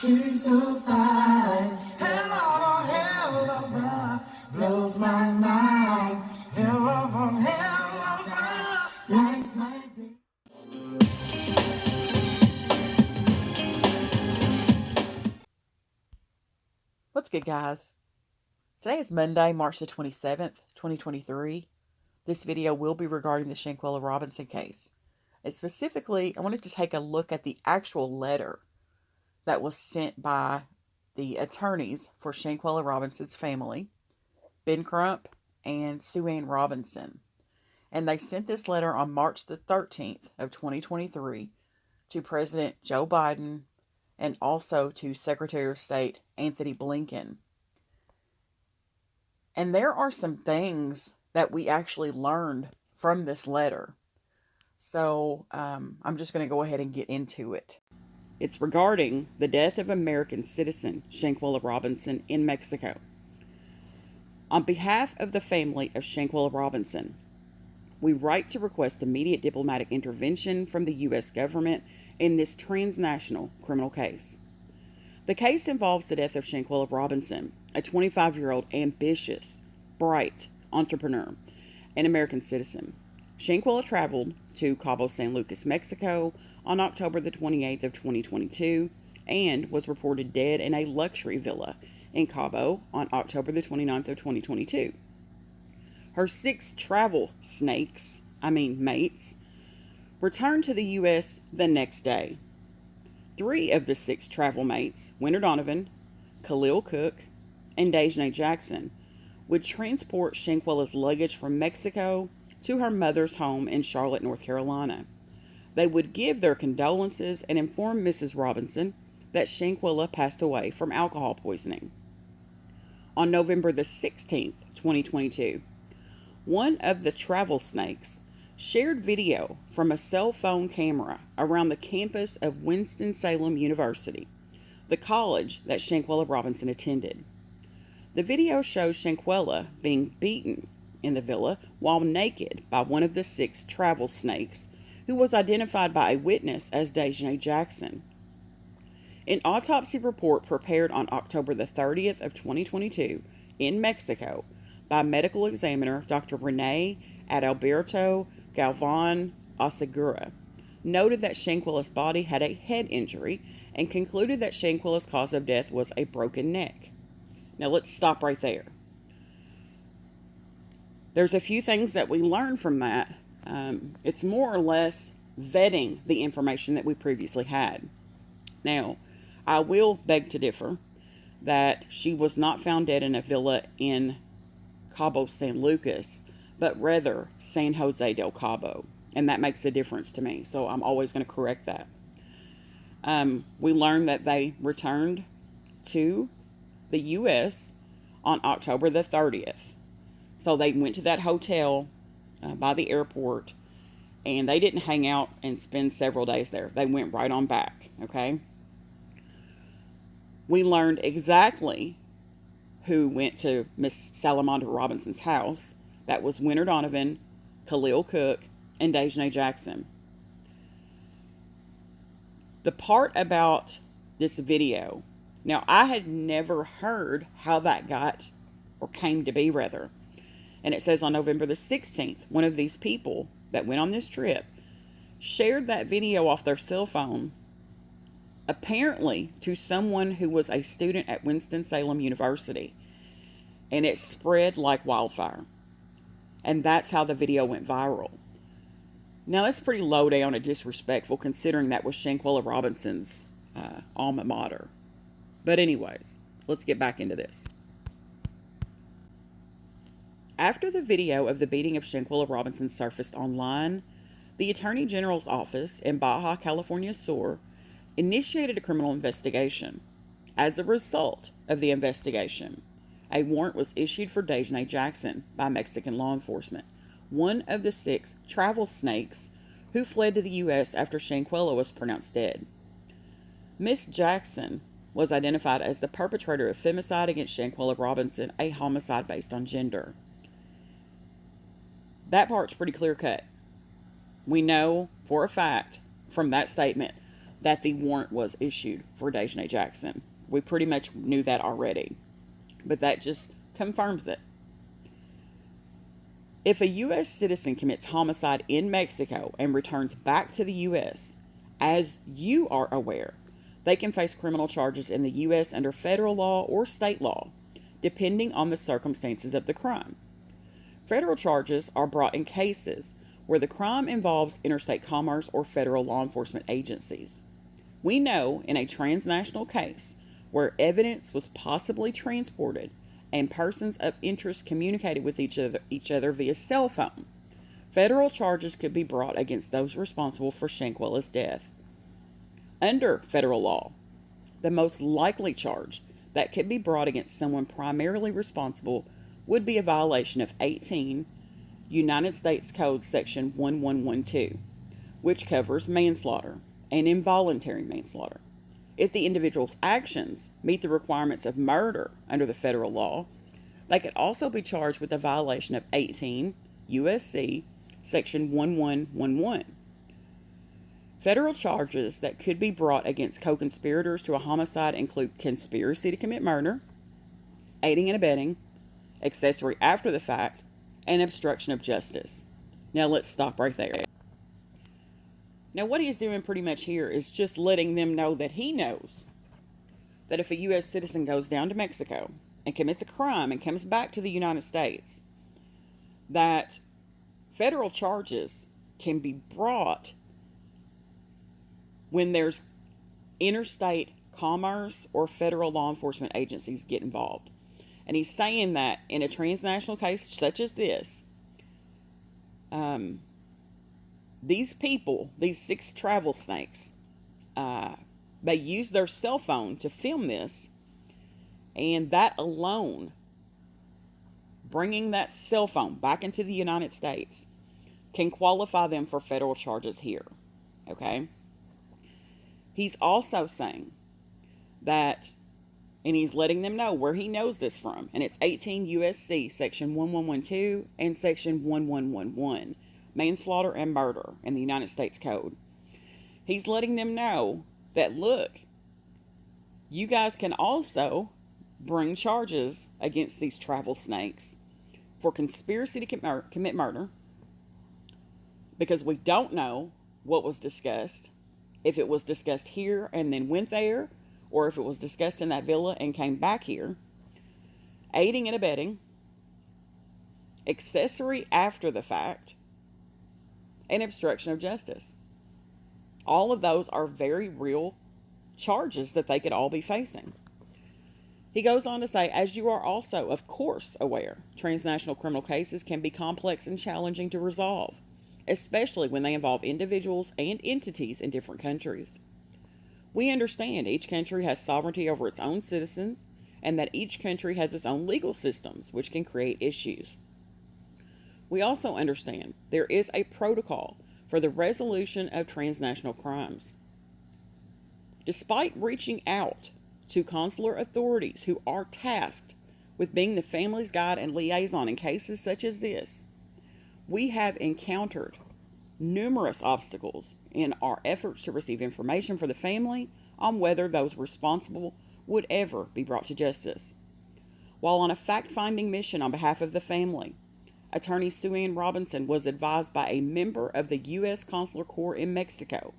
She's so fine. Hell of a hell of a blows my mind. Hell of a hell of a lights my day. What's good, guys? Today is Monday, March the 27th, 2023. This video will be regarding the Shanquella Robinson case. And specifically, I wanted to take a look at the actual letter that was sent by the attorneys for Shanquella Robinson's family, Ben Crump and Sue Ann Robinson. And they sent this letter on March the 13th of 2023 to President Joe Biden and also to Secretary of State Anthony Blinken. And there are some things that we actually learned from this letter. So I'm just going to go ahead and get into it. It's regarding the death of American citizen Shanquella Robinson in Mexico. On behalf of the family of Shanquella Robinson, we write to request immediate diplomatic intervention from the U.S. government in this transnational criminal case. The case involves the death of Shanquella Robinson, a 25-year-old ambitious, bright entrepreneur and American citizen. Shanquella traveled to Cabo San Lucas, Mexico on October the 28th of 2022 and was reported dead in a luxury villa in Cabo on October the 29th of 2022. Her 6 travel mates, returned to the U.S. the next day. 3 of the 6 travel mates, Winter Donovan, Khalil Cook, and Daejhanae Jackson, would transport Shanquella's luggage from Mexico to her mother's home in Charlotte, North Carolina. They would give their condolences and inform Mrs. Robinson that Shanquella passed away from alcohol poisoning. On November the 16th, 2022, one of the travel snakes shared video from a cell phone camera around the campus of Winston-Salem University, the college that Shanquella Robinson attended. The video shows Shanquella being beaten in the villa while naked by one of the 6 travel snakes, who was identified by a witness as Daejhanae Jackson. An autopsy report prepared on October the 30th of 2022 in Mexico by medical examiner Dr. Rene Adalberto Galvan Asegura noted that Shanquella's body had a head injury and concluded that Shanquella's cause of death was a broken neck. Now let's stop right there. There's a few things that we learned from that. It's more or less vetting the information that we previously had. Now, I will beg to differ that she was not found dead in a villa in Cabo San Lucas, but rather San Jose del Cabo. And that makes a difference to me, so I'm always going to correct that. We learned that they returned to the U.S. on October the 30th. So they went to that hotel by the airport, and they didn't hang out and spend several days there. They went right on back, okay? We learned exactly who went to Miss Salamonda Robinson's house. That was Winter Donovan, Khalil Cook, and Daejhanae Jackson. The part about this video, now I had never heard how that got, or came to be rather. And it says on November the 16th, one of these people that went on this trip shared that video off their cell phone, apparently to someone who was a student at Winston-Salem University. And it spread like wildfire. And that's how the video went viral. Now, that's pretty low down and disrespectful, considering that was Shanquella Robinson's alma mater. But anyways, let's get back into this. After the video of the beating of Shanquella Robinson surfaced online, the Attorney General's office in Baja California Sur initiated a criminal investigation. As a result of the investigation, a warrant was issued for Daejhanae Jackson by Mexican law enforcement, one of the 6 travel snakes who fled to the U.S. after Shanquella was pronounced dead. Miss Jackson was identified as the perpetrator of femicide against Shanquella Robinson, a homicide based on gender. That part's pretty clear cut. We know for a fact from that statement that the warrant was issued for Daejhanae Jackson. We pretty much knew that already, but that just confirms it. If a U.S. citizen commits homicide in Mexico and returns back to the U.S., as you are aware, they can face criminal charges in the U.S. under federal law or state law, depending on the circumstances of the crime. Federal charges are brought in cases where the crime involves interstate commerce or federal law enforcement agencies. We know in a transnational case where evidence was possibly transported and persons of interest communicated with each other via cell phone, federal charges could be brought against those responsible for Shanquella's death. Under federal law, the most likely charge that could be brought against someone primarily responsible would be a violation of 18 United States Code Section 1112, which covers manslaughter and involuntary manslaughter. If the individual's actions meet the requirements of murder under the federal law, they could also be charged with a violation of 18 U.S.C. Section 1111. Federal charges that could be brought against co-conspirators to a homicide include conspiracy to commit murder, aiding and abetting, accessory after the fact, and obstruction of justice. Now let's stop right there. Now what he's doing pretty much here is just letting them know that he knows that if a U.S. citizen goes down to Mexico and commits a crime and comes back to the United States, that federal charges can be brought when there's interstate commerce or federal law enforcement agencies get involved. And he's saying that in a transnational case such as this, these people, these 6 travel snakes, they used their cell phone to film this, and that alone, bringing that cell phone back into the United States, can qualify them for federal charges here. Okay? He's also saying that, and he's letting them know where he knows this from, and it's 18 U.S.C. Section 1112 and Section 1111, manslaughter and murder in the United States Code. He's letting them know that, look, you guys can also bring charges against these travel snakes for conspiracy to commit murder, because we don't know what was discussed, if it was discussed here and then went there, or if it was discussed in that villa and came back here, aiding and abetting, accessory after the fact, and obstruction of justice. All of those are very real charges that they could all be facing. He goes on to say, as you are also, of course, aware, transnational criminal cases can be complex and challenging to resolve, especially when they involve individuals and entities in different countries. We understand each country has sovereignty over its own citizens, and that each country has its own legal systems, which can create issues. We also understand there is a protocol for the resolution of transnational crimes. Despite reaching out to consular authorities who are tasked with being the family's guide and liaison in cases such as this, we have encountered numerous obstacles in our efforts to receive information for the family on whether those responsible would ever be brought to justice. While on a fact-finding mission on behalf of the family, Attorney Sue Robinson was advised by a member of the U.S. Consular Corps in Mexico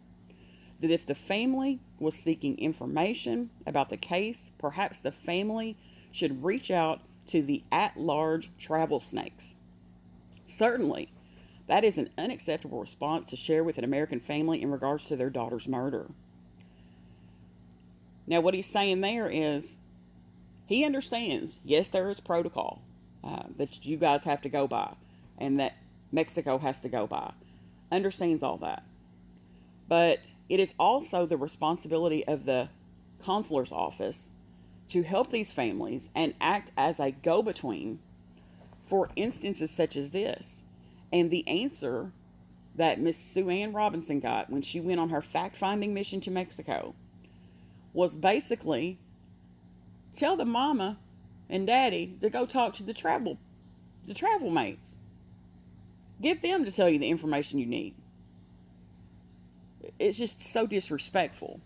that if the family was seeking information about the case, perhaps the family should reach out to the at-large travel snakes. Certainly, that is an unacceptable response to share with an American family in regards to their daughter's murder. Now, what he's saying there is he understands, yes, there is protocol that you guys have to go by and that Mexico has to go by. Understands all that. But it is also the responsibility of the consular's office to help these families and act as a go-between for instances such as this. And the answer that Miss Sue Ann Robinson got when she went on her fact-finding mission to Mexico was basically tell the mama and daddy to go talk to the Travelmates. Get them to tell you the information you need. It's just so disrespectful.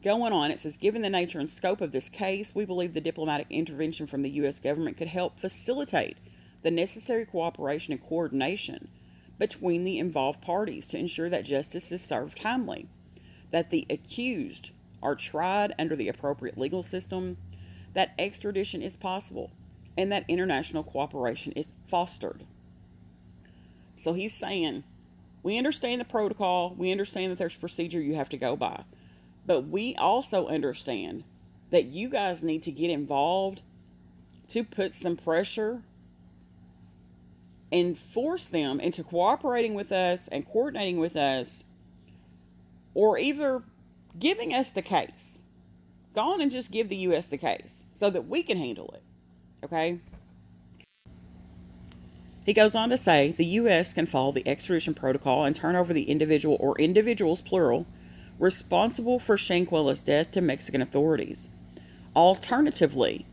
Going on, it says, given the nature and scope of this case, we believe the diplomatic intervention from the U.S. government could help facilitate the necessary cooperation and coordination between the involved parties to ensure that justice is served timely, that the accused are tried under the appropriate legal system, that extradition is possible, and that international cooperation is fostered. So he's saying, we understand the protocol, we understand that there's procedure you have to go by, but we also understand that you guys need to get involved to put some pressure and force them into cooperating with us and coordinating with us, or either giving us the case. Go on and just give the U.S. the case so that we can handle it. Okay? He goes on to say the U.S. can follow the extradition protocol and turn over the individual, or individuals plural, responsible for Shanquella's death to Mexican authorities. Alternatively,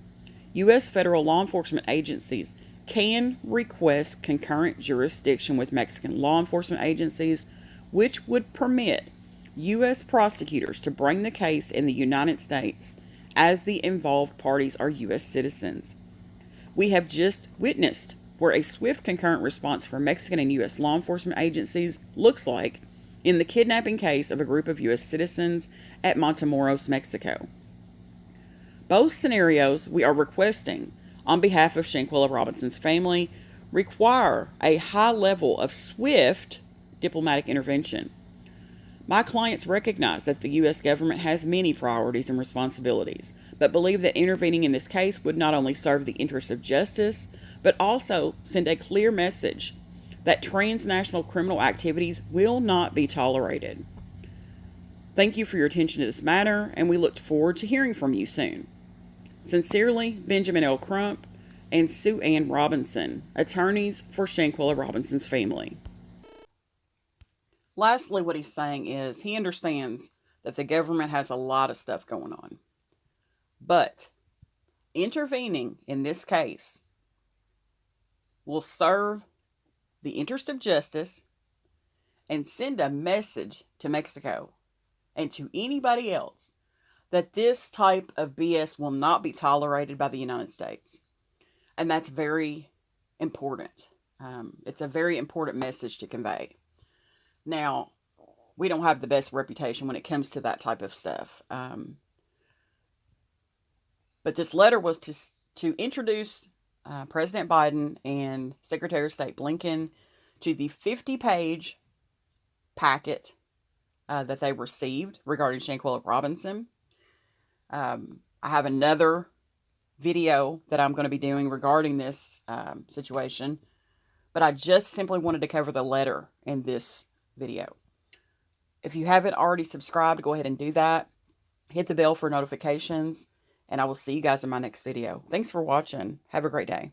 U.S. federal law enforcement agencies can request concurrent jurisdiction with Mexican law enforcement agencies, which would permit U.S. prosecutors to bring the case in the United States as the involved parties are U.S. citizens. We have just witnessed where a swift concurrent response from Mexican and U.S. law enforcement agencies looks like in the kidnapping case of a group of U.S. citizens at Matamoros, Mexico. Both scenarios we are requesting on behalf of Shanquella Robinson's family require a high level of swift diplomatic intervention. My clients recognize that the U.S. government has many priorities and responsibilities, but believe that intervening in this case would not only serve the interests of justice, but also send a clear message that transnational criminal activities will not be tolerated. Thank you for your attention to this matter, and we look forward to hearing from you soon. Sincerely, Benjamin L. Crump and Sue Ann Robinson, attorneys for Shanquella Robinson's family. Lastly, what he's saying is he understands that the government has a lot of stuff going on. But intervening in this case will serve the interest of justice and send a message to Mexico and to anybody else that this type of BS will not be tolerated by the United States. And that's very important. It's a very important message to convey. Now, we don't have the best reputation when it comes to that type of stuff. But this letter was to introduce President Biden and Secretary of State Blinken to the 50-page packet that they received regarding Shanquella Robinson. I have another video that I'm going to be doing regarding this situation, but I just simply wanted to cover the letter in this video. If you haven't already subscribed, go ahead and do that. Hit the bell for notifications, and I will see you guys in my next video. Thanks for watching. Have a great day.